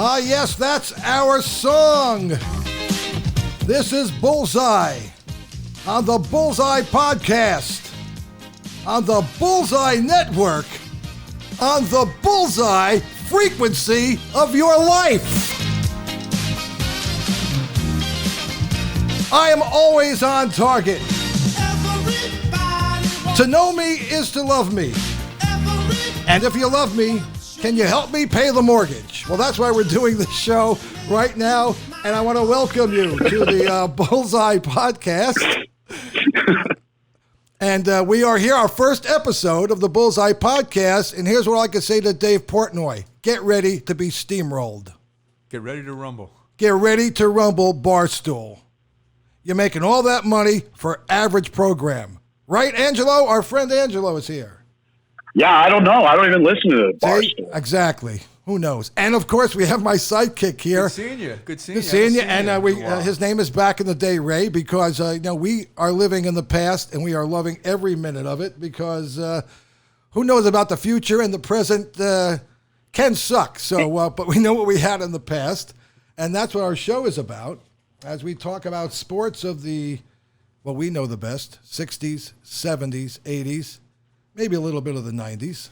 Ah, yes, that's our song. This is Bullseye on the Bullseye Podcast, on the Bullseye Network, on the Bullseye frequency of your life. I am always on target. To know me is to love me. And if you love me, can you help me pay the mortgage? Well, that's why we're doing this show right now. And I want to welcome you to the Bullseye Podcast. And we are here, our first episode of the Bullseye Podcast. And here's what I can say to Dave Portnoy. Get ready to be steamrolled. Get ready to rumble. Get ready to rumble, Barstool. You're making all that money for average program. Right, Angelo? Our friend Angelo is here. Yeah, I don't know. I don't even listen to Barstool. Exactly. Who knows? And, of course, we have my sidekick here. Good seeing you. Good seeing you. And his name is Back in the Day, Ray, because we are living in the past, and we are loving every minute of it, because who knows about the future, and the present can suck. So, but we know what we had in the past, and that's what our show is about, as we talk about sports of the, well, we know the best, 60s, 70s, 80s, maybe a little bit of the 90s.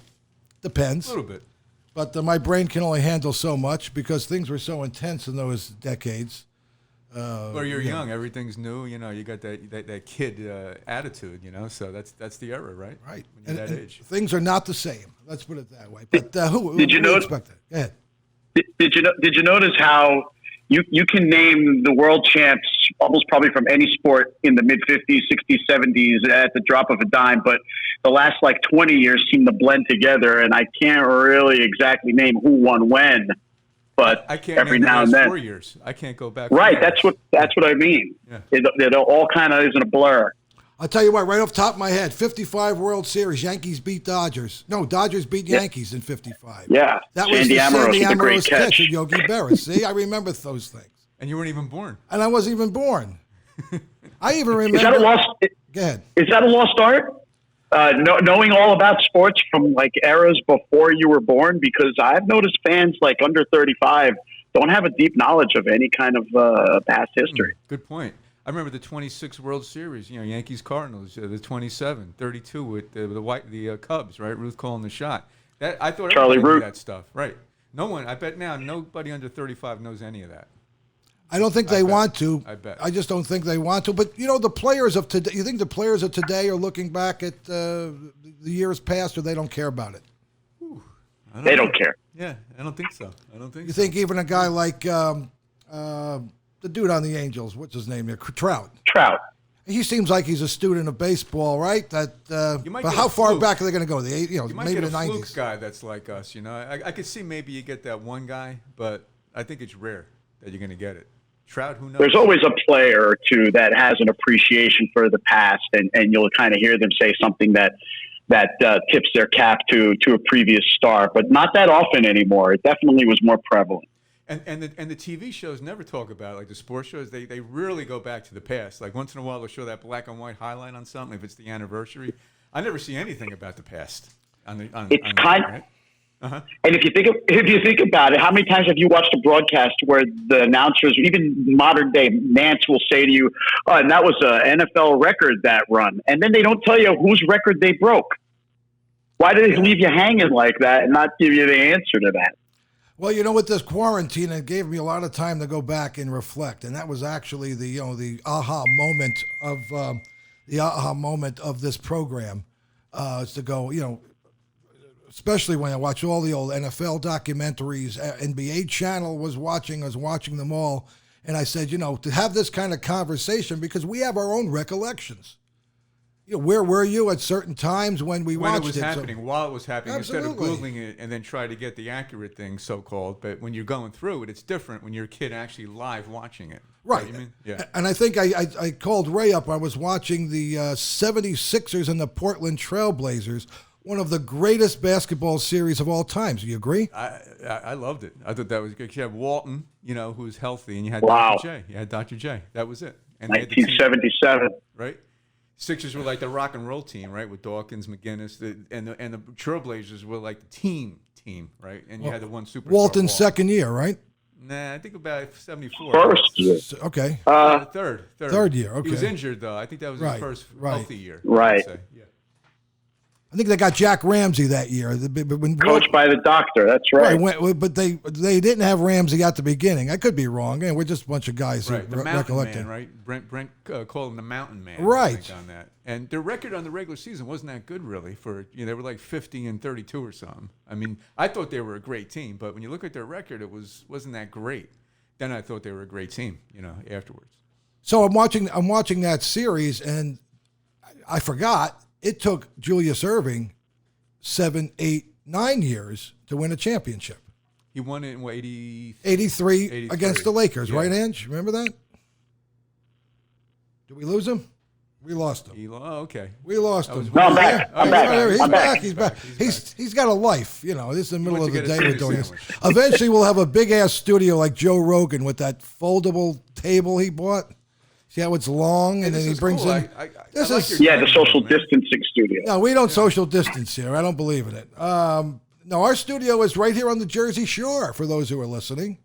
Depends. A little bit. But my brain can only handle so much because things were so intense in those decades. Well, you're young. Everything's new. You know, you got that kid attitude, so that's the era, right? Right. When you're that age. Things are not the same. Let's put it that way. But who did you notice? Expect that? Go ahead. Did you notice how you can name the world champs almost probably from any sport in the mid-50s, 60s, 70s at the drop of a dime, but the last 20 years seem to blend together, and I can't really exactly name who won when, but I can't every name now the and last then. 4 years. I can't go back. Right, that's what I mean. Yeah. It all kind of is in a blur. I'll tell you what, right off the top of my head, 55 World Series, Yankees beat Dodgers. No, Dodgers beat Yankees in 55. Yeah. That was Sandy the Amorous Sandy with a great Amorous catch catch. of Yogi Berra. See, I remember those things. And you weren't even born. And I wasn't even born. I even remember. Is that a lost? Go ahead. Is that a lost art? Knowing all about sports from eras before you were born, because I've noticed fans under 35 don't have a deep knowledge of any kind of past history. Good point. I remember the 26 World Series, Yankees Cardinals, the 27, 32 with the Cubs, right? Ruth calling the shot. That I thought Charlie everybody knew Root. that stuff, right? No one. I bet now nobody under 35 knows any of that. I don't think they want to. I bet. I just don't think they want to. But, the players of today, you think the players of today are looking back at the years past, or they don't care about it? They don't care. Yeah, I don't think so. You think even a guy like the dude on the Angels, what's his name there? Trout. He seems like he's a student of baseball, right? But how far back are they going to go? You might maybe get the a 90s. fluke guy that's like us, I could see maybe you get that one guy, but I think it's rare that you're going to get it. Trout, who knows? There's always a player or two that has an appreciation for the past, and you'll kind of hear them say something that tips their cap to a previous star, but not that often anymore. It definitely was more prevalent. And the TV shows never talk about it. Like the sports shows, they rarely go back to the past. Like once in a while they'll show that black and white highlight on something if it's the anniversary. I never see anything about the past on right? Uh-huh. And if you think about it, how many times have you watched a broadcast where the announcers, even modern day Nance, will say to you, "Oh, and that was an NFL record that run," and then they don't tell you whose record they broke. Why do they leave you hanging like that and not give you the answer to that? Well, with this quarantine, it gave me a lot of time to go back and reflect, and that was actually the aha moment of this program, is to go, especially when I watch all the old NFL documentaries. NBA Channel was watching them all, and I said, to have this kind of conversation, because we have our own recollections. Where were you at certain times when we watched it? When it was happening, while it was happening, Absolutely. instead of Googling it and then try to get the accurate thing, so-called. But when you're going through it, it's different when you're a kid actually live watching it. Right. You mean? Yeah. And I think I called Ray up. I was watching the 76ers and the Portland Trailblazers, one of the greatest basketball series of all time. Do you agree? I loved it. I thought that was good. You had Walton, who was healthy, and you had Wow. Dr. J. You had Dr. J. That was it. And 1977. Right? Sixers were like the rock and roll team, right? With Dawkins, McGinnis, and the Trailblazers were like the team, right? And you had the one superstar. Walton's Walt. second year, right? Nah, I think about 74. First year. Okay. Third year. Okay. He was injured though. I think that was his first healthy year. Right. Yeah. I think they got Jack Ramsey that year. Coached by the doctor. That's right. But they didn't have Ramsey at the beginning. I could be wrong. We're just a bunch of guys right. who The Mountain recollecting. Man, right? Brent called him the Mountain Man. Right. On that. And their record on the regular season wasn't that good, really. They were like 50-32 or something. I mean, I thought they were a great team, but when you look at their record, it wasn't that great. Then I thought they were a great team. Afterwards. So I'm watching that series, and I forgot it took Julius Erving 7, 8, 9 years to win a championship. He won it in 83 against the Lakers, right, Ange? Remember that? Did we lose him? We lost him. Okay. We lost him. No, I'm back. I'm back. He's back. He's got a life. This is the middle of the day we're doing this. Eventually, we'll have a big-ass studio like Joe Rogan with that foldable table he bought. See how it's long, and then he brings cool. in. The social distancing studio. No, we don't social distance here. I don't believe in it. No, our studio is right here on the Jersey Shore, for those who are listening.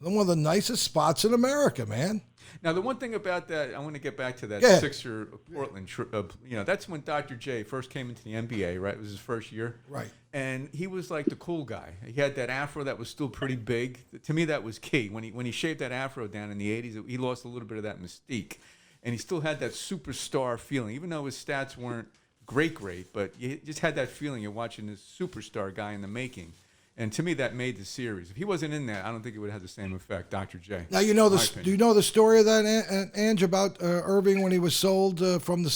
One of the nicest spots in America, man. Now, the one thing about that, I want to get back to that Sixer Portland trip. That's when Dr. J first came into the NBA, right? It was his first year. Right. And he was like the cool guy. He had that afro that was still pretty big. To me, that was key. When he shaved that afro down in the 80s, he lost a little bit of that mystique. And he still had that superstar feeling, even though his stats weren't great, but you just had that feeling you're watching this superstar guy in the making. And to me, that made the series. If he wasn't in that, I don't think it would have the same effect, Dr. J. Now, do you know the story of that, Ange, about Irving when he was sold from the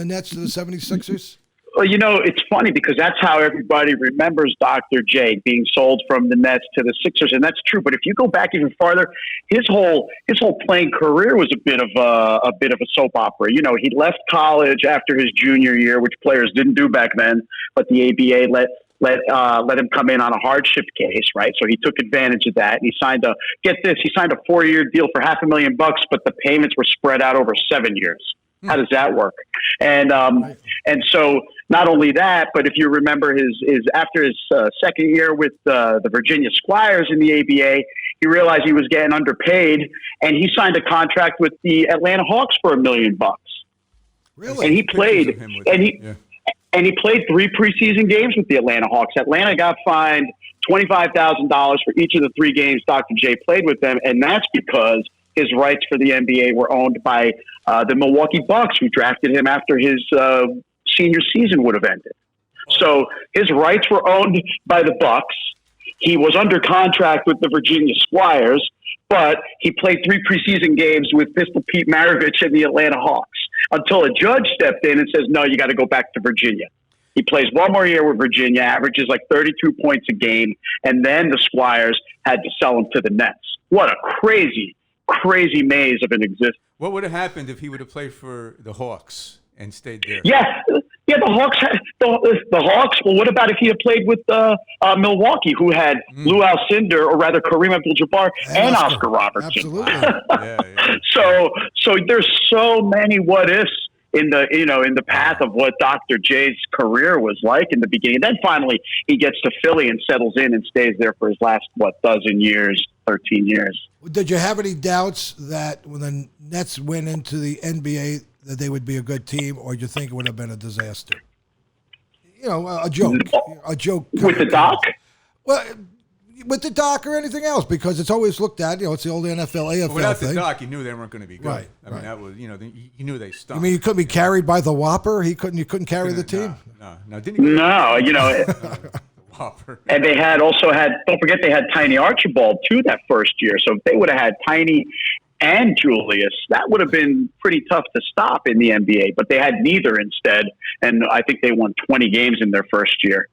Nets to the 76ers? Well, it's funny because that's how everybody remembers Dr. J being sold from the Nets to the Sixers, and that's true. But if you go back even farther, his whole playing career was a bit of a soap opera. He left college after his junior year, which players didn't do back then, but the ABA let him come in on a hardship case, right? So he took advantage of that, and he signed a 4-year deal for $500,000, but the payments were spread out over 7 years. How does that work? And so not only that, but if you remember his after his second year with the Virginia Squires in the ABA, he realized he was getting underpaid, and he signed a contract with the Atlanta Hawks for $1 million. Really? And he played, and he played 3 preseason games with the Atlanta Hawks. Atlanta got fined $25,000 for each of the 3 games Dr. J played with them, and that's because his rights for the NBA were owned by the Milwaukee Bucks, who drafted him after his senior season would have ended. So his rights were owned by the Bucks. He was under contract with the Virginia Squires, but he played 3 preseason games with Pistol Pete Maravich and the Atlanta Hawks until a judge stepped in and says, no, you got to go back to Virginia. He plays 1 more year with Virginia, averages like 32 points a game, and then the Squires had to sell him to the Nets. What a crazy maze of an existence. What would have happened if he would have played for the Hawks and stayed there? Yeah, the Hawks. The Hawks. Well, what about if he had played with Milwaukee, who had Lou Alcindor, or rather Kareem Abdul-Jabbar, and Oscar Robertson? Absolutely. Yeah. So there's so many what ifs in the path of what Dr. J's career was like in the beginning. Then finally he gets to Philly and settles in and stays there for his last 13 years. Did you have any doubts that when the Nets went into the NBA that they would be a good team, or did you think it would have been a disaster? A joke. With the Doc? Well, with the Doc or anything else, because it's always looked at, it's the old NFL, AFL without thing. the Doc, you knew they weren't going to be good. Right. I mean, that was, you knew they stunk. You mean you couldn't be carried by the Whopper? You couldn't carry the team? No. Whopper. And they don't forget they had Tiny Archibald too that first year. So if they would have had Tiny and Julius, that would have been pretty tough to stop in the NBA, but they had neither instead. And I think they won 20 games in their first year.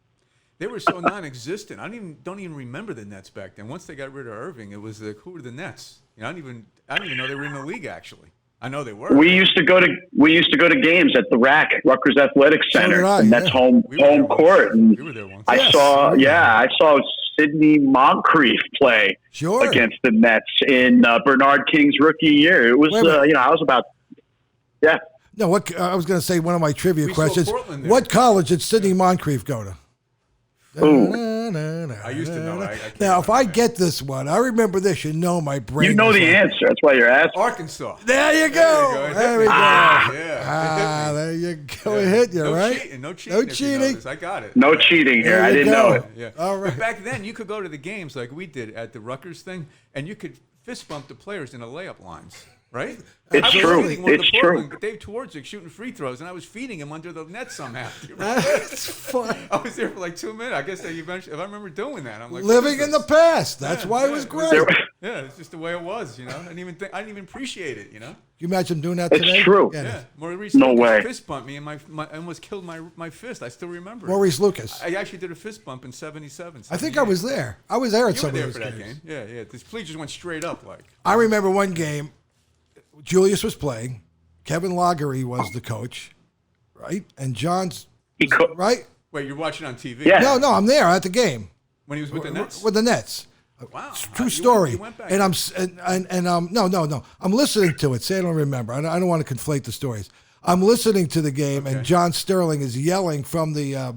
They were so non-existent. I don't even remember the Nets back then. Once they got rid of Irving, it was who were the Nets? I don't even know they were in the league actually. I know they were. We used to go to games at the RAC, Rutgers Athletic Center, and that's home court. And we were there once. I saw Sidney Moncrief play against the Nets in Bernard King's rookie year. It was I was about No, what I was going to say, one of my trivia questions. What college did Sidney Moncrief go to? Ooh. I used to know it. I can't Now, if I remember. get this one, I remember this. You know my brain. You know is the like, answer. That's why you're asking. Arkansas. There you go. There we go. Yeah. There you go. It hit you, no right? Cheating, no cheating. No if you cheating. notice. I got it. No cheating here. There I you didn't go. know it. Yeah. All right. But back then, you could go to the games like we did at the Rutgers thing, and you could fist bump the players in the layup lines, right? It's I was true. feeding one of It's the true. Portland, Dave Twardzik shooting free throws, and I was feeding him under the net somehow. That's fun. I was there for like 2 minutes. I guess they eventually, if I remember doing that, I'm like Living in the past. That's Yeah, why it yeah, was it was- great. Yeah, it's just the way it was, you know. I didn't even appreciate it, you know. You imagine doing that It's today? true. Yeah, Maurice Lucas way. fist bumped me, and I almost killed my fist. I still remember. Maurice Lucas. I actually did a fist bump in '77. I think I was there. I was there at You some were there of for those that games. game. Yeah. This plea just went straight up, like. I remember one game. Julius was playing. Kevin Lagery was the coach, right? And John's right. Wait, you're watching on TV? Yeah. No, I'm there at the game When he was with the Nets. with the Nets. Wow. True You story. went back. And no. I'm listening to it. Say I don't remember. I don't want to conflate the stories. I'm listening to the game, and John Sterling is yelling from the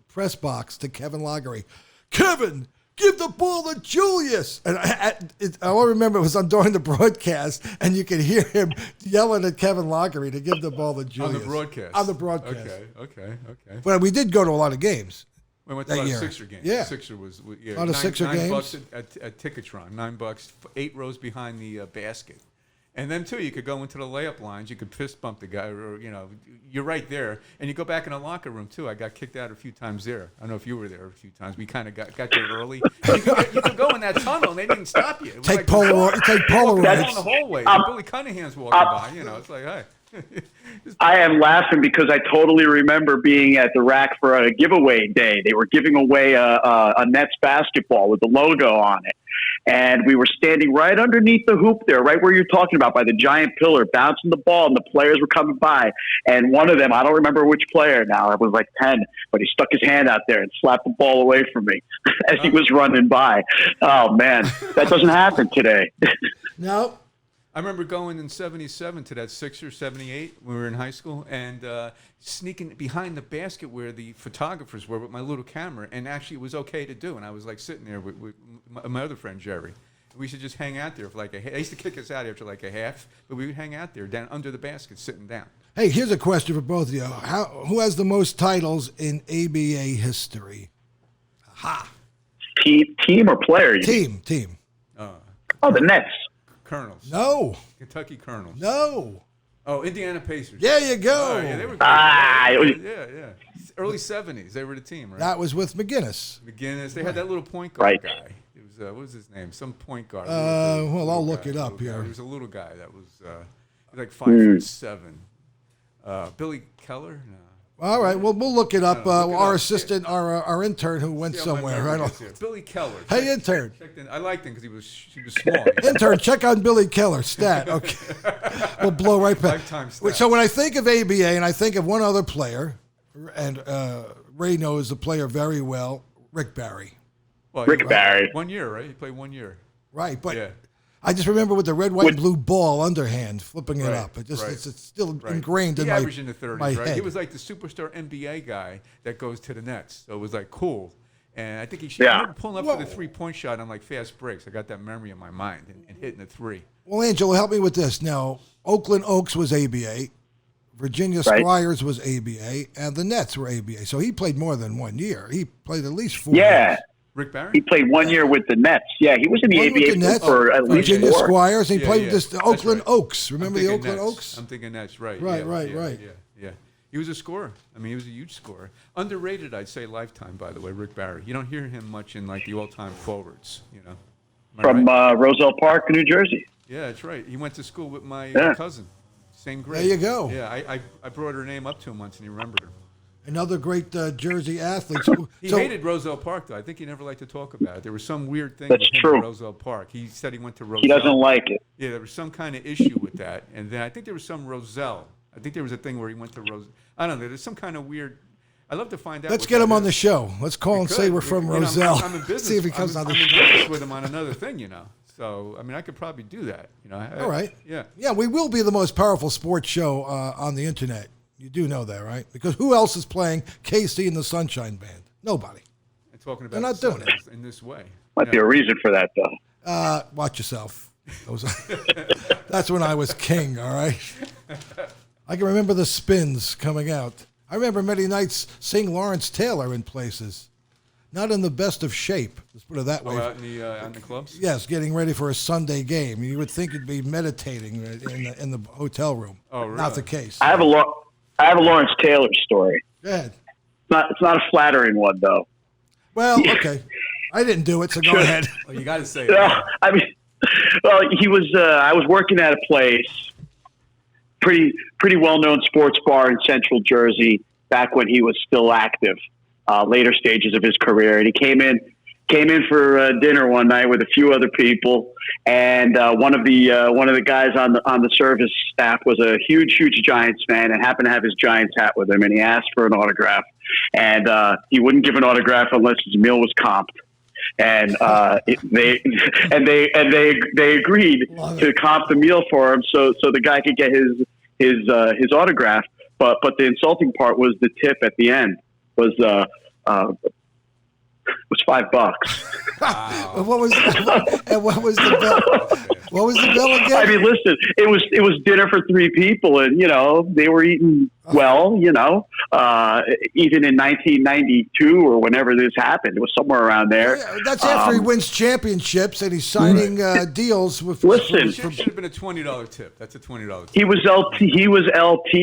press box to Kevin Lagery, "Kevin, give the ball to Julius!" And I all remember it was during the broadcast, and you could hear him yelling at Kevin Lagery to give the ball to Julius. On the broadcast. On the broadcast. Okay. But we did go to a lot of games. We went to a that lot of year. Sixer games. Yeah. Sixer was A lot of Sixer $9 games. at Ticketron. $9, 8 rows behind the basket. And then too, you could go into the layup lines. You could fist bump the guy, or you're right there. And you go back in the locker room too. I got kicked out a few times there. I don't know if you were there a few times. We kind of got there early. You could go in that tunnel, and they didn't stop you. It was Take like Polaroids. walking down the hallway. Billy Cunningham's walking by. It's like, hey. I am laughing because I totally remember being at the rack for a giveaway day. They were giving away a Nets basketball with the logo on it. And we were standing right underneath the hoop there, right where you're talking about, by the giant pillar, bouncing the ball, and the players were coming by. And one of them, I don't remember which player now, I was like 10, but he stuck his hand out there and slapped the ball away from me as he was running by. Oh, man, that doesn't happen today. No. I remember going in '77 to that Sixer '78 when we were in high school, and sneaking behind the basket where the photographers were with my little camera, and actually it was okay to do. And I was like sitting there with my other friend Jerry. We should just hang out there for like a half. They used to kick us out after like a half, but we would hang out there down under the basket, sitting down. Hey, here's a question for both of you. Who has the most titles in ABA history? Ha. Team or player? Team. Oh, the Nets. Colonels. No. Kentucky Colonels. No. Oh, Indiana Pacers. There you go. Oh, yeah, they were it was- yeah. Early '70s, they were the team, right? That was with McGinnis. McGinnis. They had that little point guard Right. guy. It was what was his name? Some point guard. Well, I'll look it up here. He was a little guy that was like 5'7". Billy Keller. No. All right, well, we'll look it up. Look it Our up. assistant, our intern who went See how my somewhere. memory I is don't. here. Billy Keller. Hey, intern. I liked him because he was small. Intern, check on Billy Keller. Stat. Okay. We'll blow right back. Lifetime stats. So when I think of ABA and I think of one other player, and Ray knows the player very well, Rick Barry. Well, Rick Barry. 1 year, right? He played 1 year. Right, but Yeah. I just remember with the red, white, and blue ball underhand, flipping it Right, up. It just right. it's still Right. ingrained in he my averaged in the 30s, my right? head. He was like the superstar NBA guy that goes to the Nets. So it was like cool. And I think he should. Yeah. I remember pulling up for the Whoa. 3-point shot on like fast breaks. I got that memory in my mind and hitting the three. Well, Angelo, help me with this. Now, Oakland Oaks was ABA, Virginia Right. Squires was ABA, and the Nets were ABA. So he played more than 1 year. He played at least 4 Yeah. years. Rick Barry? He played 1 year with the Nets. Yeah, he was in the One with the ABA Nets, for at least Virginia 4. Squires, and he Yeah, played yeah. with this That's Oakland right. Oaks. Remember I'm the thinking Oakland Nets. Oaks? I'm thinking Nets, right. Right, yeah, right, yeah, right. Yeah. He was a scorer. I mean, he was a huge scorer. Underrated, I'd say, lifetime, by the way, Rick Barry. You don't hear him much in like the all-time forwards, you know. Am I From right? Roselle Park, New Jersey. Yeah, that's right. He went to school with my Yeah. cousin. Same grade. There you go. Yeah, I brought her name up to him once, and he remembered her. Another great Jersey athlete. He So- hated Roselle Park, though. I think he never liked to talk about it. There was some weird thing That's with him true. at Roselle Park. He said he went to Roselle. He doesn't like it. Yeah, there was some kind of issue with that. And then I think there was some Roselle. I think there was a thing where he went to Roselle. I don't know. There's some kind of weird. I'd love to find out. Let's what get that him on is. the show. Let's call and say we're from Roselle. I'm in business. See if he comes I'm on the in show. business with him on another thing, you know. So, I mean, I could probably do that, you know. All right. Yeah. Yeah, we will be the most powerful sports show on the internet. You do know that, right? Because who else is playing KC and the Sunshine Band? Nobody. talking about They're not doing it in this way. Might be a reason for that, though. Watch yourself. That's when I was king, all right? I can remember the spins coming out. I remember many nights seeing Lawrence Taylor in places. Not in the best of shape, let's put it that way. Out in the clubs? Yes, getting ready for a Sunday game. You would think you'd be meditating in the hotel room. Oh, really? Not the case. I have a Lawrence Taylor story. Go ahead. It's not a flattering one, though. Well, okay. I didn't do it, so go ahead. Well, you got to say it. I mean, well, he was. I was working at a place, pretty well-known sports bar in Central Jersey, back when he was still active, later stages of his career. And he came in for dinner one night with a few other people, and one of the guys on the service staff was a huge Giants fan and happened to have his Giants hat with him. And he asked for an autograph, and he wouldn't give an autograph unless his meal was comped. And they agreed to comp the meal for him, so the guy could get his autograph. But the insulting part was the tip at the end was $5. Wow. What was the bill? What was the bill again? I mean, listen, it was dinner for 3 people, and they were eating well. Even in 1992 or whenever this happened, it was somewhere around there. Yeah, that's after he wins championships and he's signing deals with. Listen, Should have been a $20 tip. That's a $20 tip. He was LT,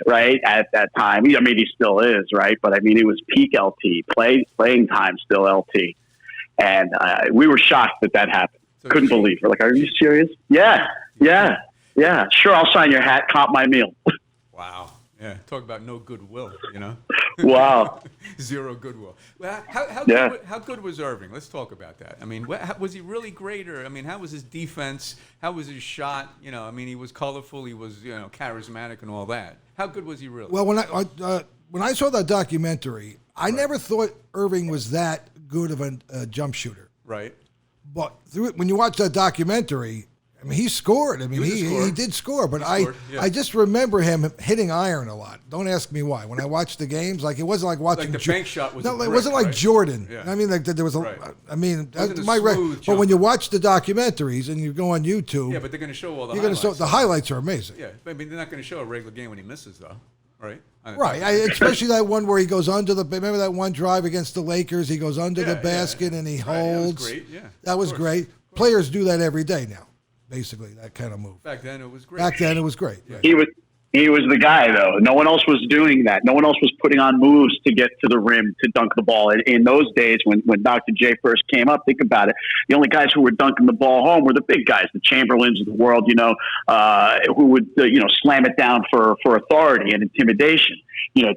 right, at that time. I mean, he still is, right? But I mean, it was peak LT, playing time still LT, and we were shocked that happened. So couldn't believe. We're like, are you serious? Yeah. Sure, I'll sign your hat, comp my meal. Wow. Yeah. Talk about no goodwill. Wow. Zero goodwill. Well, how good was Irving? Let's talk about that. I mean, was he really great, or how was his defense? How was his shot? He was colorful. He was charismatic and all that. How good was he really? Well, when I saw that documentary, I never thought Irving was that good of a jump shooter. Right. But when you watch that documentary, he scored. He did score. But I just remember him hitting iron a lot. Don't ask me why. When I watched the games, it wasn't like watching. Like the bank shot was. No, it wasn't like Jordan. Yeah. There was a. Right. That's my record. But when you watch the documentaries and you go on YouTube, yeah, but they're going to show all the. You're going to show the highlights are amazing. Yeah, they're not going to show a regular game when he misses though. Right. Right. Especially that one where he goes under remember that one drive against the Lakers? He goes under the basket and he holds. That was great. Yeah. That was great. Players do that every day now. Basically, that kind of move. Back then, it was great. Yeah. He was the guy, though. No one else was doing that. No one else was putting on moves to get to the rim to dunk the ball. In those days, when Dr. J first came up, think about it. The only guys who were dunking the ball home were the big guys, the Chamberlains of the world, who would slam it down for authority and intimidation.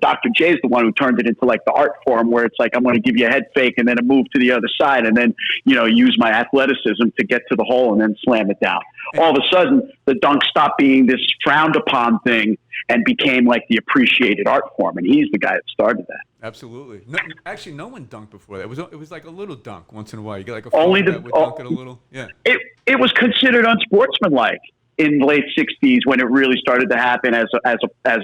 Dr. J is the one who turned it into like the art form where it's like, I'm going to give you a head fake and then a move to the other side and then, use my athleticism to get to the hole and then slam it down. All of a sudden, the dunk stopped being this frowned upon thing and became like the appreciated art form. And he's the guy that started that. Absolutely. No, actually, no one dunked before that. It was like a little dunk once in a while. You get like a only that would dunk it a little. Yeah. It was considered unsportsmanlike in the late 60s when it really started to happen as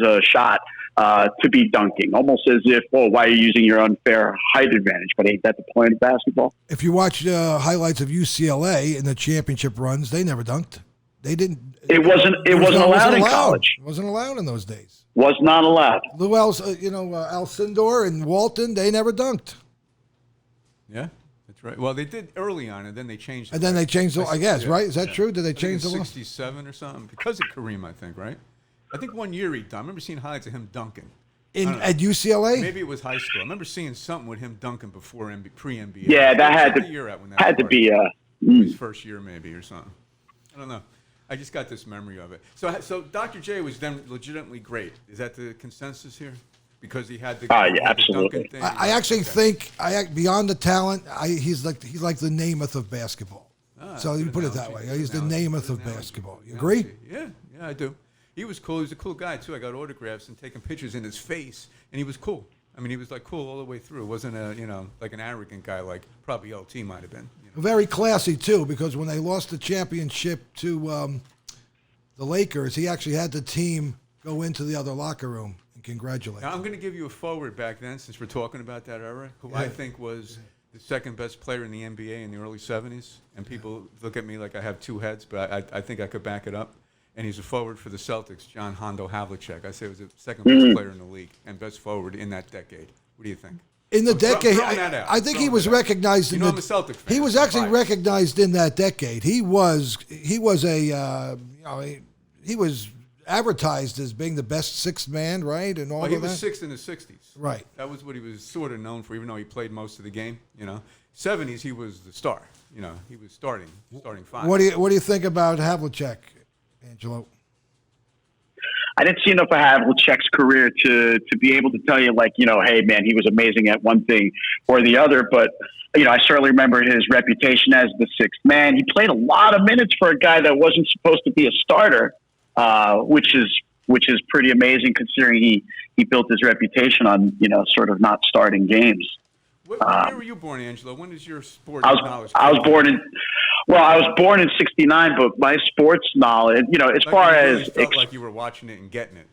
a shot. To be dunking, almost as if, why are you using your unfair height advantage? But ain't that the point of basketball? If you watch highlights of UCLA in the championship runs, they never dunked. They didn't. It wasn't allowed in college. It wasn't allowed in those days. Was not allowed. Who else? Alcindor and Walton, they never dunked. Yeah. That's right. Well, they did early on, and then they changed. And then they changed I guess, right? Is that true? Did they change the law? 67 or something because of Kareem, I think, right? I think one year he dunked. I remember seeing highlights of him dunking. At UCLA? Maybe it was high school. I remember seeing something with him dunking before pre-NBA. Yeah, that had to be his first year maybe or something. I don't know. I just got this memory of it. So Dr. J was then legitimately great. Is that the consensus here? Because he had the absolutely. Thing. I actually think beyond the talent, he's like the Namath of basketball. So you put it that way. He's the Namath of basketball. You agree? Yeah, I do. He was cool. He was a cool guy too. I got autographs and taking pictures in his face, and he was cool. He was like cool all the way through. It wasn't like an arrogant guy like probably LT might have been. Very classy too, because when they lost the championship to the Lakers, he actually had the team go into the other locker room and congratulate. Now, I'm going to give you a forward back then, since we're talking about that era, who I think was the second best player in the NBA in the early 70s. And people look at me like I have two heads, but I think I could back it up. And he's a forward for the Celtics, John Hondo Havlicek. I say he was the second best player in the league and best forward in that decade. What do you think? In the decade, I think he was recognized in I'm a Celtic fan. He was actually recognized in that decade. He was advertised as being the best sixth man, right? And all well, of he that. was sixth in the 60s. Right. That was what he was sort of known for, even though he played most of the game. 70s, he was the star. He was starting five. What do you think about Havlicek, Angelo? I didn't see enough of Havlicek's career to be able to tell you, hey, man, he was amazing at one thing or the other. But, I certainly remember his reputation as the sixth man. He played a lot of minutes for a guy that wasn't supposed to be a starter, which is pretty amazing considering he built his reputation on, sort of not starting games. Where were you born, Angelo? When is your sports knowledge? I was born in '69, but my sports knowledge, as far really as felt like you were watching it and getting it,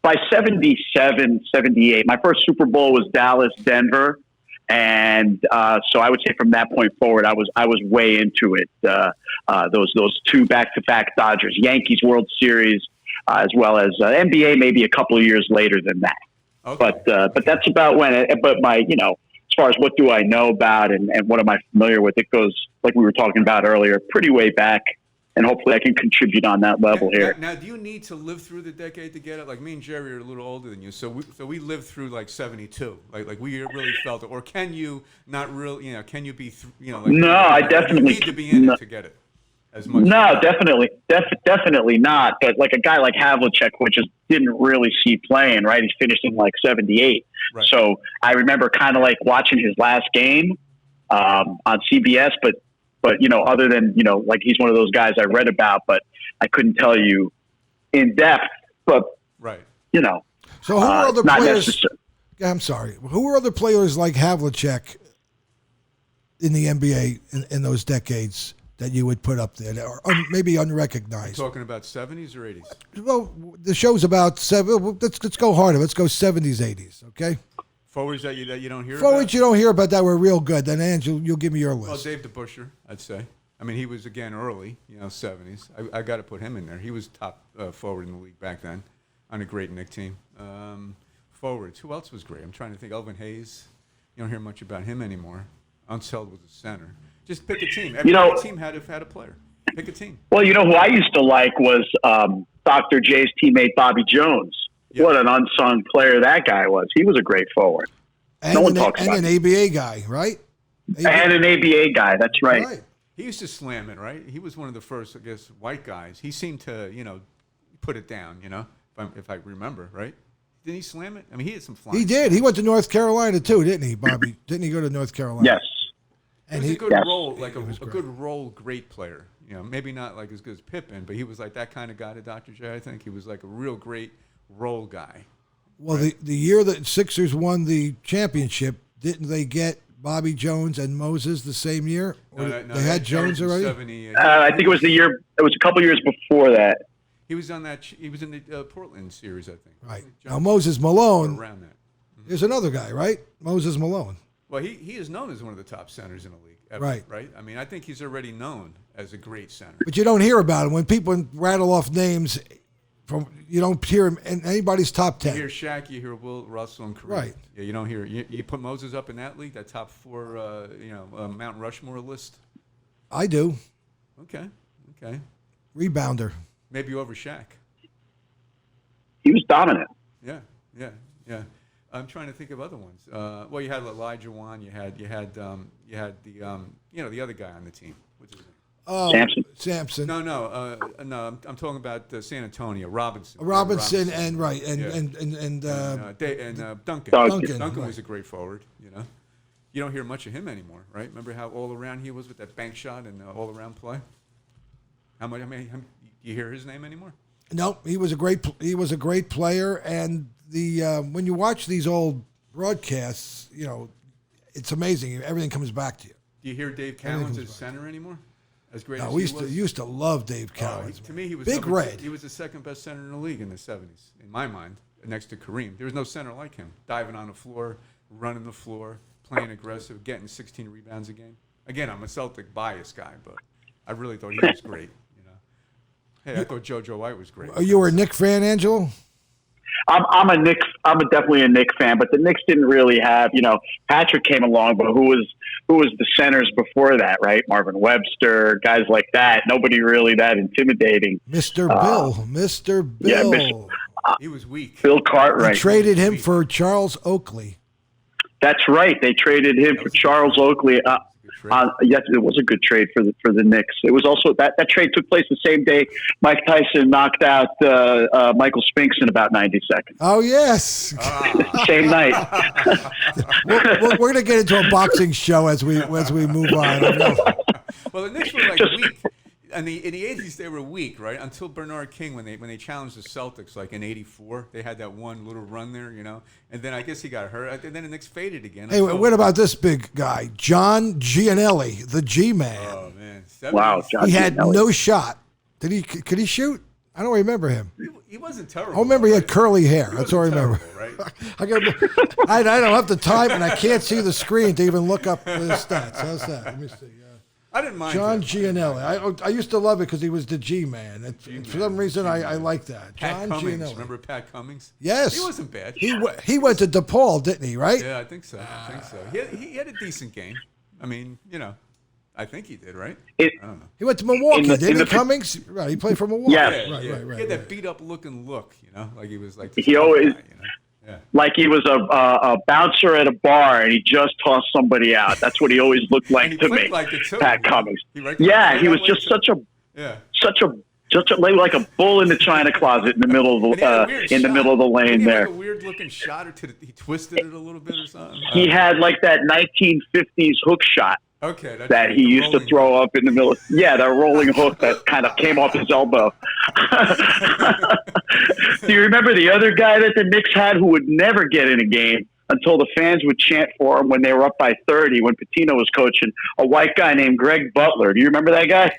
by 77, 78, my first Super Bowl was Dallas, Denver, and so I would say from that point forward, I was way into it. Those two back-to-back Dodgers Yankees World Series, as well as NBA, maybe a couple of years later than that. Okay. But that's about when. But my as far as what do I know about and what am I familiar with, it goes, like we were talking about earlier, pretty way back, and hopefully I can contribute on that level here. Now, do you need to live through the decade to get it? Like me and Jerry are a little older than you, so we lived through like 72. Like we really felt it. Or can you not really, can you be, no, I definitely need to be in it to get it. As much no, definitely not. But like a guy like Havlicek, which didn't really see playing, right? He finished in like 78. Right. So I remember kind of like watching his last game on CBS, but other than, like he's one of those guys I read about, but I couldn't tell you in depth, but right. So who are other players? I'm sorry. Who are other players like Havlicek in the NBA in those decades that you would put up there, or maybe unrecognized? You're talking about 70s or 80s? Well, the show's about let's go harder. Let's go 70s, 80s, okay? Forwards that you don't hear about? Forwards you don't hear about that were real good. Then, Angel, you'll give me your list. Well, Dave DeBusschere, I'd say. I mean, he was, again, early, 70s. I got to put him in there. He was top forward in the league back then on a great Knick team. Forwards, who else was great? I'm trying to think. Elvin Hayes. You don't hear much about him anymore. Unseld was a center. Just pick a team. Every team had a player. Pick a team. Well, who I used to like was Dr. J's teammate Bobby Jones. Yep. What an unsung player that guy was. He was a great forward. And no one talks about him. And an ABA guy, right? And an ABA guy. That's right. He used to slam it, right? He was one of the first, I guess, white guys. He seemed to, put it down, if I remember, right? Didn't he slam it? I mean, he had some flying. He did. He went to North Carolina, too, didn't he, Bobby? Didn't he go to North Carolina? Yes. And he was a good role, like a good role, great player. Maybe not like as good as Pippen, but he was like that kind of guy to Dr. J, I think. He was like a real great role guy. Well, right? the year that Sixers won the championship, didn't they get Bobby Jones and Moses the same year? No, they had Jones already? 70, I think it was it was a couple years before that. He was on that. He was in the Portland series, I think. Right. Now, Moses Malone. Around that. There's another guy, right? Moses Malone. Well, he is known as one of the top centers in the league ever, right? I mean, I think he's already known as a great center. But you don't hear about him. When people rattle off names, you don't hear him in anybody's top 10. You hear Shaq, you hear Will Russell and Kareem. Right. Yeah, you don't hear. You put Moses up in that league, that top four, Mount Rushmore list? I do. Okay. Rebounder. Maybe over Shaq. He was dominant. Yeah. I'm trying to think of other ones. Well, you had Elijah Wan. You had the the other guy on the team. What's his name? Sampson. No. I'm talking about San Antonio. Robinson. And Duncan. Duncan was a great forward. You don't hear much of him anymore, right? Remember how all around he was with that bank shot and all around play. You hear his name anymore? No, he was a great player, and when you watch these old broadcasts, it's amazing. Everything comes back to you. Do you hear Dave Cowens as center anymore? As great as he was? We used to love Dave Cowens. To me, he was Big Red. He was the second best center in the league in the 70s, in my mind, next to Kareem. There was no center like him, diving on the floor, running the floor, playing aggressive, getting 16 rebounds a game. Again, I'm a Celtic bias guy, but I really thought he was great. Hey, I thought JoJo White was great. You were a Knick fan, Angelo? I'm definitely a Knicks fan, but the Knicks didn't really have, Patrick came along, but who was the centers before that, right? Marvin Webster, guys like that. Nobody really that intimidating. Mr. Bill. Yeah, he was weak. Bill Cartwright. They traded him for Charles Oakley. That's right. They traded him for Charles Oakley. Yes, it was a good trade for the Knicks. It was also that trade took place the same day Mike Tyson knocked out Michael Spinks in about 90 seconds. Oh yes, same night. We're going to get into a boxing show as we move on. Well, the Knicks were weak. In the 80s, they were weak, right? Until Bernard King, when they challenged the Celtics, in '84, they had that one little run there, And then I guess he got hurt. And then the Knicks faded again. Hey, what about this big guy, John Gianelli, the G-Man? Oh man, wow, John he had Gianelli. no shot. Could he shoot? I don't remember him. He wasn't terrible. I remember he had curly hair. That's all I remember. Terrible, right? I don't have the time, and I can't see the screen to even look up his stats. How's that? Let me see. I didn't mind John him. Gianelli. I used to love it because he was the G-Man. For some reason, I like that. John John Cummings. Gianelli. Remember Pat Cummings? Yes. He wasn't bad. He went to DePaul, didn't he, right? Yeah, I think so. He had a decent game. I mean, I think he did, right? I don't know. He went to Milwaukee, didn't he, Cummings? Right, he played for Milwaukee. Yes. Right. He had that beat-up looking look, like he was like... He always... Guy, Yeah. Like he was a bouncer at a bar and he just tossed somebody out. That's what he always looked like to me. Pat Cummings. He was just such a like a bull in the china closet in the middle of the lane there. Like a weird looking shot, or he twisted it a little bit or something. He had like that 1950s hook shot. Okay, that he used to throw up in the middle. Yeah, that rolling hook that kind of came off his elbow. Do you remember the other guy that the Knicks had who would never get in a game until the fans would chant for him when they were up by 30 when Pitino was coaching? A white guy named Greg Butler. Do you remember that guy?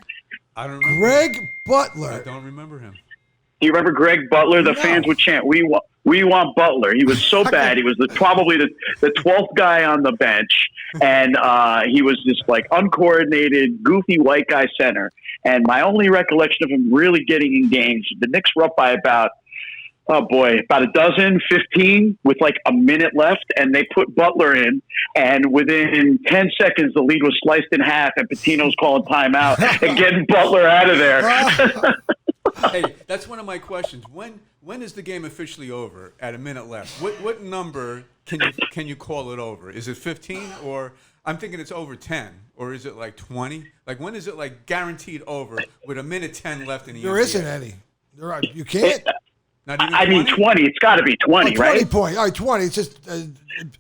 I don't remember. Greg Butler. I don't remember him. Do you remember Greg Butler? The fans would chant, "We want Butler." He was so bad. He was probably the 12th guy on the bench, and he was this uncoordinated, goofy white guy center. And my only recollection of him really getting in games, the Knicks were up by about a dozen, 15 with a minute left, and they put Butler in, and within 10 seconds the lead was sliced in half, and Pitino's calling timeout and getting Butler out of there. Hey, that's one of my questions. When is the game officially over? At a minute left. What number can you call it over? Is it 15 or I'm thinking it's over 10 or is it 20? When is it guaranteed over with a minute 10 left in the There NBA? isn't any. You can't. Not even 20? 20. It's got to be 20, 20 right? point. All right, 20. It's just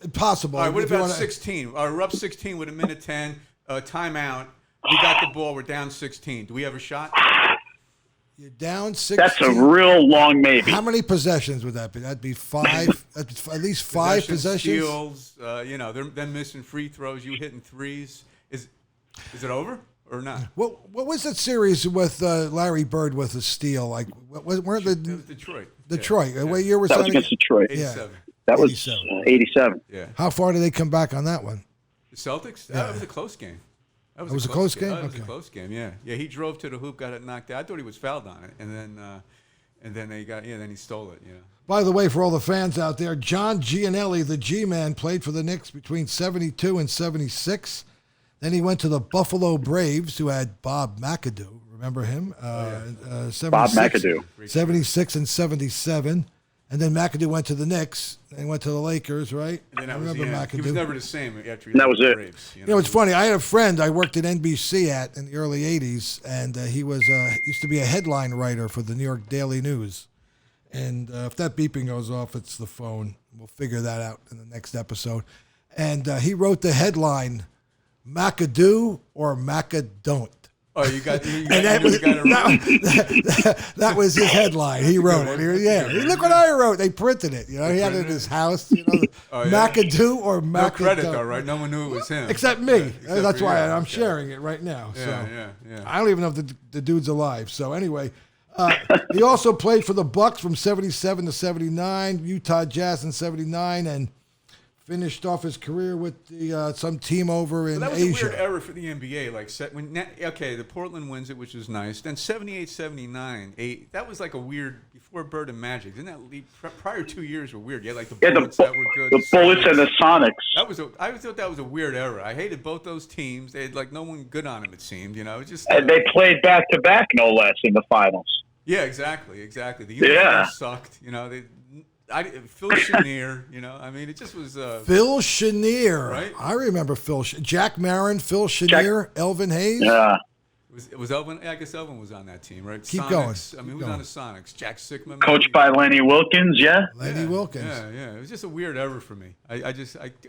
impossible. All right, what about 16? We're up 16 with a minute 10, timeout. We got the ball. We're down 16. Do we have a shot? You're down 16. That's a real long maybe. How many possessions would that be? That'd be 5. At least 5 possessions. Steals. They're missing free throws. You hitting threes. Is it over or not? What was that series with Larry Bird with a steal? Weren't the Detroit? Detroit. Yeah. What year was that that? was against Detroit. 87. That was 87. 87. Yeah. How far did they come back on that one? The Celtics? Yeah. That was a close game. That was a close game? That was Okay. a close game. Yeah. Yeah. He drove to the hoop, got it knocked out. I thought he was fouled on it, and then then he stole it. By the way, for all the fans out there, John Gianelli, the G-Man, played for the Knicks between 72 and 76. Then he went to the Buffalo Braves, who had Bob McAdoo. Remember him? 76, Bob McAdoo. 76 and 77. And then McAdoo went to the Knicks and went to the Lakers, right? And then I that was remember the end. McAdoo. He was never the same after he That was it. Braves, You know, it's funny. I had a friend I worked at NBC in the early 80s, and he was used to be a headline writer for the New York Daily News. And if that beeping goes off, it's the phone. We'll figure that out in the next episode. And he wrote the headline, McAdoo or Macadon't. Oh, you got that was his headline. He wrote it. Look what I wrote. They printed it. He had it in his house. McAdoo or Macadon't. No credit though, right? No one knew it was him. Except me. Yeah, That's why I'm sharing it right now. Yeah. I don't even know if the dude's alive. So anyway, he also played for the Bucks from 77 to 79, Utah Jazz in 79, and finished off his career with the some team over in that was Asia. a weird era for the NBA. Like, the Portland wins it, which was nice. Then 78, 79, that was like a weird, before Bird and Magic. Didn't that lead, prior 2 years were weird. Yeah, like the Bullets that were good. The Bullets and the Sonics. I thought that was a weird era. I hated both those teams. They had like no one good on them, it seemed. You know, it just. And they played back-to-back, no less, in the finals. Yeah, exactly. The uniform sucked. You know, Phil Chenier, you know, I mean, it just was. Phil Chenier, right? I remember Jack Marin, Phil Chenier, Elvin Hayes. Yeah. It was Elvin. I guess Elvin was on that team, right? Keep Sonics. going. I mean, who was on the Sonics? Jack Sikma. Coached by Lenny Wilkins, yeah. Lenny Wilkins. Yeah. It was just a weird era for me. I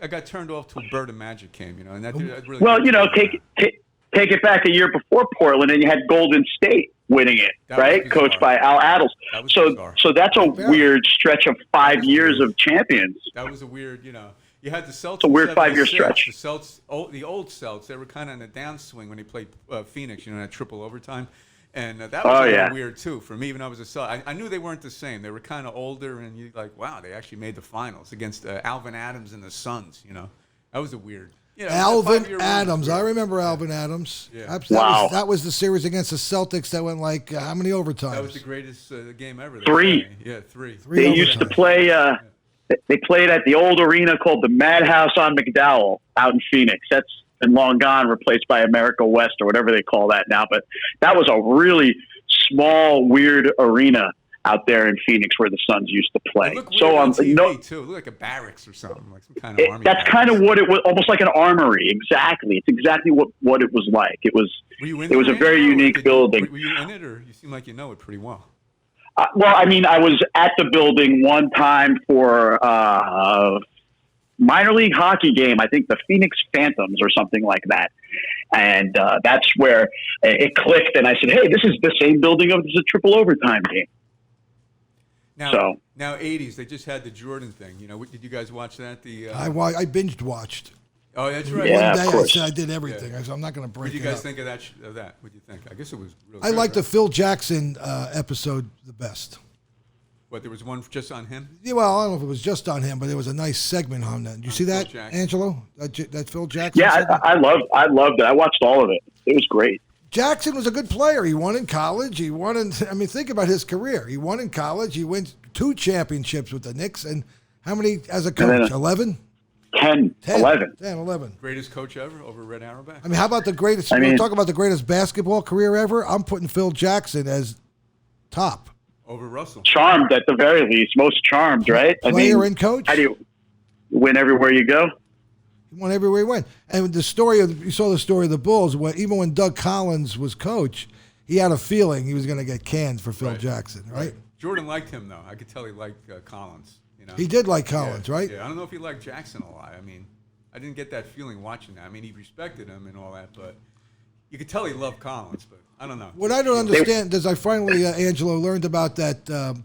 got turned off till Bird and Magic came, you know, and that really. Well, you know, take it back a year before Portland, and you had Golden State winning it, right? Coached by Al Adels. So that's a weird stretch of 5 years of champions. That was a weird, you know. You had the Celtics. It's a weird 5-year stretch. The old Celtics, they were kind of in a downswing when they played Phoenix, you know, that triple overtime. And that was weird, too, for me, even though I was a Celtic. I knew they weren't the same. They were kind of older, and you're like, wow, they actually made the finals against Alvin Adams and the Suns, you know. That was a weird. You know, Alvin Adams. I remember Alvin Adams. Yeah. That was the series against the Celtics that went like how many overtimes? That was the greatest game ever. 3. Yeah, 3. They used to play. They played at the old arena called the Madhouse on McDowell out in Phoenix. That's been long gone, replaced by America West or whatever they call that now. But that was a really small, weird arena out there in Phoenix where the Suns used to play. It looked weird on TV too. It looked like a barracks or something, like some kind of army. That's kind of what it was, almost like an armory. Exactly. It's exactly what it was like. It was a very unique building. Were you in it, or you seem like you know it pretty well? Well, I mean, I was at the building one time for minor league hockey game. I think the Phoenix Phantoms or something like that. And that's where it clicked. And I said, hey, this is the same building of the triple overtime game. Now 80s, they just had the Jordan thing. You know, did you guys watch that? I binged watched. Oh, that's right. Yeah, One day of course. I said I did everything. I said, I'm not going to break it. What did you guys think of that? What did you think? I guess it was really I liked the Phil Jackson episode the best. What, there was one just on him? Yeah, well, I don't know if it was just on him, but there was a nice segment on that. Did you see that, Angelo? That Phil Jackson segment? I loved it. I watched all of it. It was great. Jackson was a good player. He won in college. Think about his career. He won in college. He wins 2 championships with the Knicks. And how many as a coach? 11? 10, 11. 10, 11. Greatest coach ever over Red Auerbach? I mean, how about the greatest? We're talking about the greatest basketball career ever. I'm putting Phil Jackson as top. Over Russell. Charmed at the very least. Most charmed, right? Player and coach. How do you win everywhere you go? He won everywhere he went. And you saw the story of the Bulls. Even when Doug Collins was coach, he had a feeling he was going to get canned for Phil Jackson, right? Jordan liked him, though. I could tell he liked Collins. You know? He did like Collins, right? Yeah, I don't know if he liked Jackson a lot. I mean, I didn't get that feeling watching that. I mean, he respected him and all that, but you could tell he loved Collins, but I don't know. What I don't understand is I finally, Angelo, learned about that, the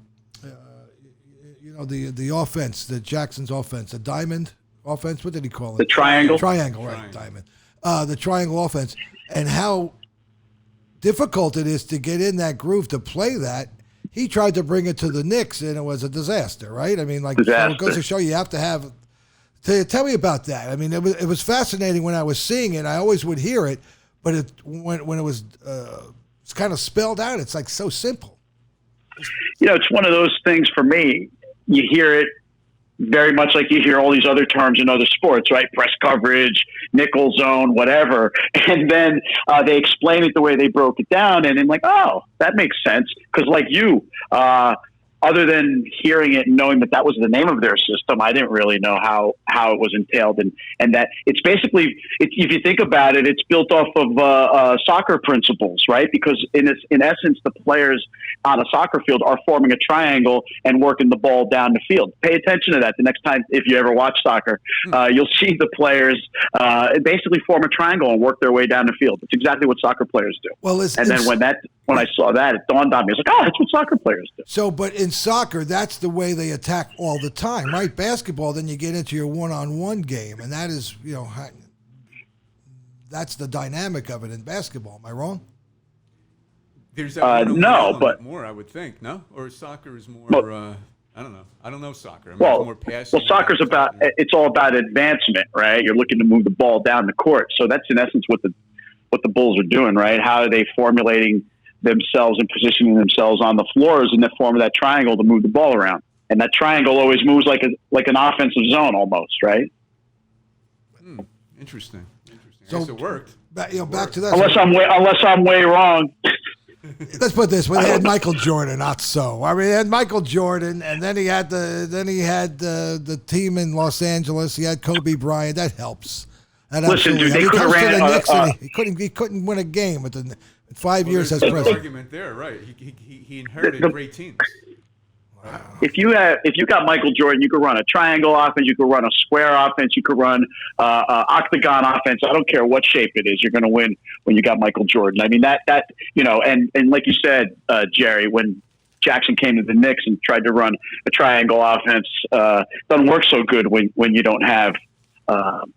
offense, the Jackson's offense, the diamond offense. What did he call it? The triangle. Triangle, right, diamond. The triangle offense, and how difficult it is to get in that groove to play that. He tried to bring it to the Knicks, and it was a disaster, right? I mean, it goes to show you have to have. Tell me about that. I mean, it was fascinating when I was seeing it. I always would hear it, but when it was it's kind of spelled out. It's like so simple. You know, it's one of those things for me. You hear it very much like you hear all these other terms in other sports, right? Press coverage, nickel zone, whatever. And then they explain it the way they broke it down. And I'm like, oh, that makes sense. Because like you, other than hearing it and knowing that was the name of their system, I didn't really know how it was entailed. And that it's basically, if you think about it, it's built off of soccer principles, right? Because in essence, the players on a soccer field are forming a triangle and working the ball down the field. Pay attention to that the next time if you ever watch soccer. You'll see the players basically form a triangle and work their way down the field. It's exactly what soccer players do. Well, when I saw that, it dawned on me. I was like, oh, that's what soccer players do. So, but in soccer, that's the way they attack all the time, right? Basketball, then you get into your one-on-one game, and that is, that's the dynamic of it in basketball. Am I wrong? There's that no, but more, I would think, no? Or soccer is more. I don't know. I don't know soccer. I mean, Well, it's more passing. soccer's it's all about advancement, right? You're looking to move the ball down the court. So that's in essence what the Bulls are doing, right? How are they formulating themselves and positioning themselves on the floors in the form of that triangle to move the ball around? And that triangle always moves like an offensive zone almost, right? Interesting. So I guess it worked. Back to that. Unless I'm way wrong. Let's put it this way: they had Michael Jordan, not so. I mean, they had Michael Jordan, and then he had the team in Los Angeles. He had Kobe Bryant. That helps. That Listen, dude, they he could have comes to ran. the Knicks and he couldn't win a game within 5 years as there's president. argument there, right? He inherited great teams. Wow. If you got Michael Jordan, you could run a triangle offense, you could run a square offense, you could run octagon offense. I don't care what shape it is, you're going to win when you got Michael Jordan. I mean that and like you said, Jerry, when Jackson came to the Knicks and tried to run a triangle offense, doesn't work so good when you don't have the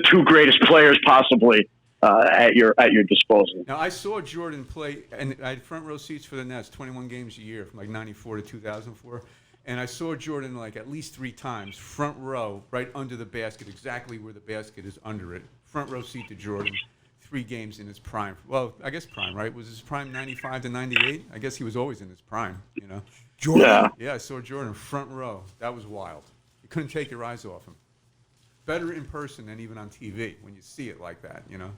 two greatest players possibly at your disposal. Now, I saw Jordan play, and I had front row seats for the Nets, 21 games a year from like 94 to 2004. And I saw Jordan like at least 3 times, front row, right under the basket, exactly where the basket is under it. Front row seat to Jordan, 3 games in his prime. Well, I guess prime, right? Was his prime 95 to 98? I guess he was always in his prime, you know? Jordan? Yeah. Yeah, I saw Jordan front row. That was wild. You couldn't take your eyes off him. Better in person than even on TV when you see it like that, you know?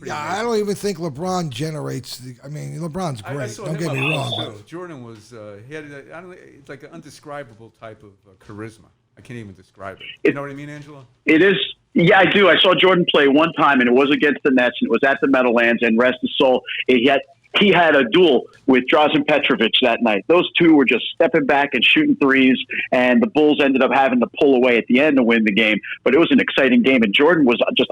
Yeah, I don't even think LeBron generates. LeBron's great. I saw Don't him get me up close, wrong. too. Jordan was he had it's like an undescribable type of charisma. I can't even describe it. You know what I mean, Angelo? It is. Yeah, I do. I saw Jordan play one time, and it was against the Nets, and it was at the Meadowlands, and rest his soul, he had a duel with Drazen Petrovic that night. Those two were just stepping back and shooting threes, and the Bulls ended up having to pull away at the end to win the game. But it was an exciting game, and Jordan was just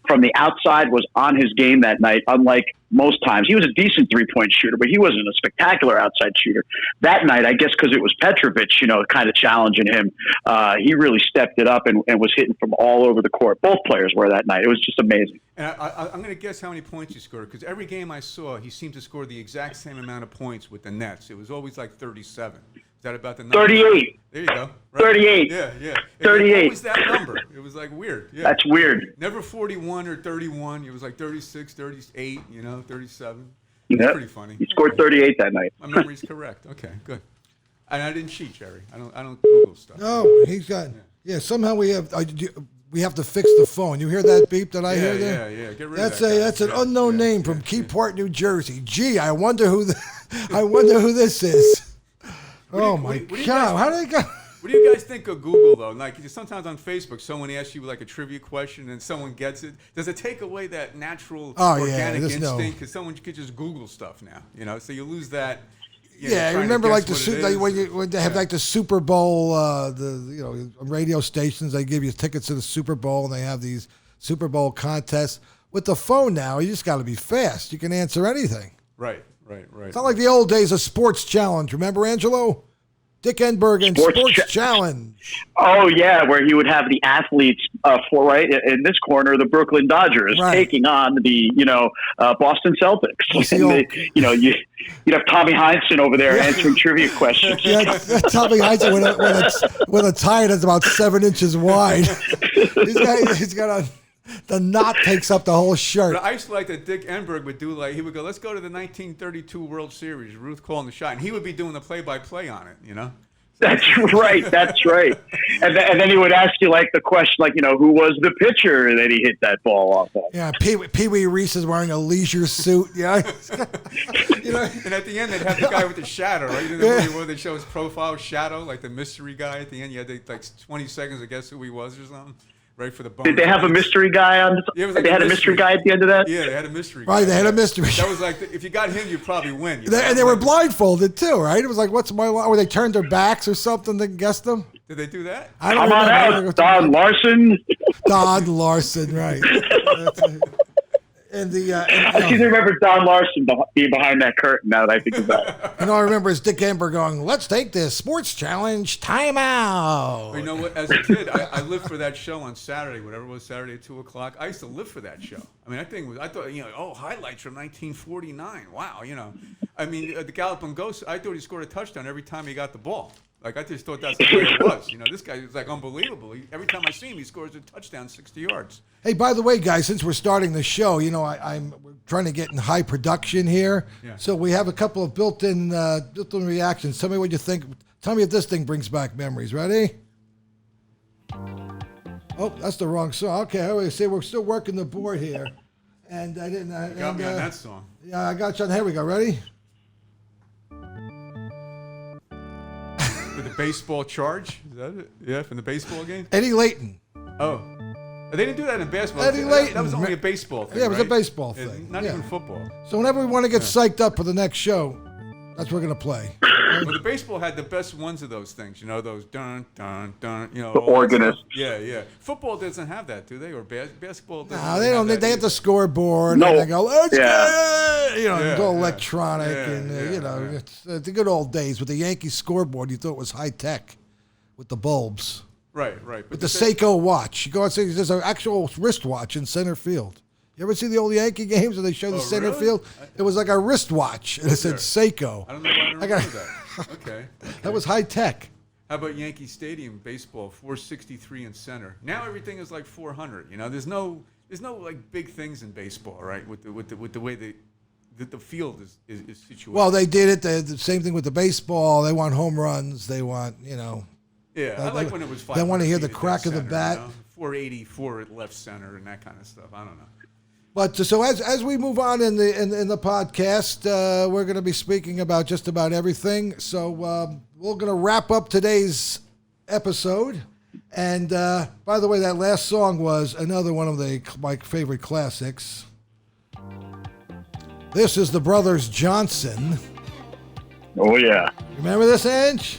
from the outside, was on his game that night, unlike most times. He was a decent three-point shooter, but he wasn't a spectacular outside shooter. That night, I guess because it was Petrovic, kind of challenging him, he really stepped it up and was hitting from all over the court. Both players were that night. It was just amazing. And I'm going to guess how many points he scored, because every game I saw, he seemed to score the exact same amount of points with the Nets. It was always like 37. Is that about the number? 38. There you go. Right? 38. Yeah. 38. What was that number? It was like weird. Yeah. That's weird. Never 41 or 31. It was like 36, 38, 37. Yeah. It's pretty funny. He scored 38 that night. My memory's correct. Okay, good. And I didn't cheat, Jerry. I don't Google stuff. No, he's got. Yeah, somehow we have to fix the phone. You hear that beep that I hear there? Yeah. Get rid That's of that. That's an unknown name from Keyport, New Jersey. Gee, I wonder who this is. Oh my God! How did they go? What do you guys think of Google, though? Like, sometimes on Facebook, someone asks you like a trivia question and someone gets it. Does it take away that natural organic instinct? Because someone could just Google stuff now, so you lose that. Remember like when they have like the Super Bowl, radio stations, they give you tickets to the Super Bowl, and they have these Super Bowl contests. With the phone now, you just got to be fast. You can answer anything. Right. It's not like the old days of Sports Challenge. Remember, Angelo? Dick Enberg Sports Challenge. Oh, yeah, where he would have the athletes in this corner, the Brooklyn Dodgers taking on the, Boston Celtics. And you'd have Tommy Heinsohn over there answering trivia questions. Yeah, Tommy Heinsohn with a tie that's about 7 inches wide. He's got the knot takes up the whole shirt. But I used to like that Dick Enberg would do, he would go, let's go to the 1932 World Series, Ruth calling the shot. And he would be doing the play-by-play on it, That's right. And then he would ask you, the question, who was the pitcher that he hit that ball off of? Yeah, Pee Wee Reese is wearing a leisure suit, yeah. And at the end, they'd have the guy with the shadow, right? Where they show his profile shadow, like the mystery guy at the end. You had 20 seconds to guess who he was or something. Right for the bonus. Did they have a mystery guy on? They had a mystery guy at the end of that. Yeah, they had a mystery guy. Right, they had a mystery. That was if you got him, you'd probably win. And they were blindfolded too, right? It was like, what's my line? Or they turned their backs or something to guess them. Did they do that? I don't Come on out, Don Larson. Don Larson, right? And the I seem to remember Don Larson being behind that curtain. Now that I think about it, I remember is Dick Amber going, "Let's take this sports challenge timeout." You know what? As a kid, I lived for that show on Saturday, whatever it was, Saturday at 2:00. I used to live for that show. I mean, that thing was. I thought, highlights from 1949. Wow, I mean, the Galloping Ghost. I thought he scored a touchdown every time he got the ball. Like, I just thought that's the way it was. This guy is like unbelievable. Every time I see him, he scores a touchdown, 60 yards. Hey, by the way, guys, since we're starting the show, we're trying to get in high production here. Yeah. So we have a couple of built-in reactions. Tell me what you think. Tell me if this thing brings back memories. Ready? Oh, that's the wrong song. Okay, I say we're still working the board here. And I didn't. You got me on that song. Yeah, I got you. Here we go. Ready? For the baseball charge? Is that it? Yeah, from the baseball game? Eddie Layton. Oh. They didn't do that in basketball. Eddie Layton. That was only a baseball thing. Yeah, it was right? a baseball thing. Not even football. So whenever we want to get psyched up for the next show, that's what we're going to play. Well, the baseball had the best ones of those things. Those dun, dun, dun, the organist. Yeah. Football doesn't have that, do they? Or basketball doesn't No, they don't. They have the scoreboard. No. And they go, let's Yeah. go. It's all yeah. electronic. It's the good old days with the Yankees scoreboard. You thought it was high tech with the bulbs. Right. With the Seiko watch. You go and see, there's an actual wristwatch in center field. You ever see the old Yankee games where they show the center really? field? It was like a wristwatch, and it said Seiko. I don't know why I remember that. Okay. That was high tech. How about Yankee Stadium baseball, 463 in center? Now everything is like 400. There's no like big things in baseball, right? With the way the field is situated. Well, they did it. The same thing with the baseball. They want home runs. They want, Yeah, I like when it was 500 They want to hear the feet at crack of the center, bat. 484 at left center and that kind of stuff. I don't know. But so as we move on in the podcast, we're going to be speaking about just about everything. So we're going to wrap up today's episode. And by the way, that last song was another one of my favorite classics. This is the Brothers Johnson. Oh yeah. Remember this, Ange?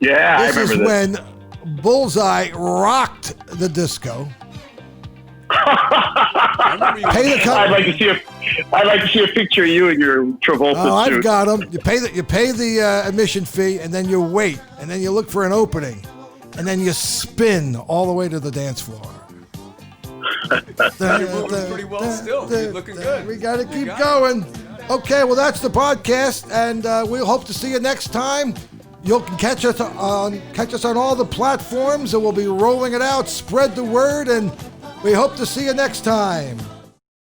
Yeah, I This remember is this. when Bullseye rocked the disco. I remember you. Pay the I'd like to see a picture of you in your Travolta Oh, suit. I've got them. You pay the admission fee, and then you wait, and then you look for an opening, and then you spin all the way to the dance floor. You're moving pretty well still. You're looking good. We got to You keep got going. Okay, well that's the podcast, and we'll hope to see you next time. You can catch us on all the platforms, and we'll be rolling it out. Spread the word, and we hope to see you next time.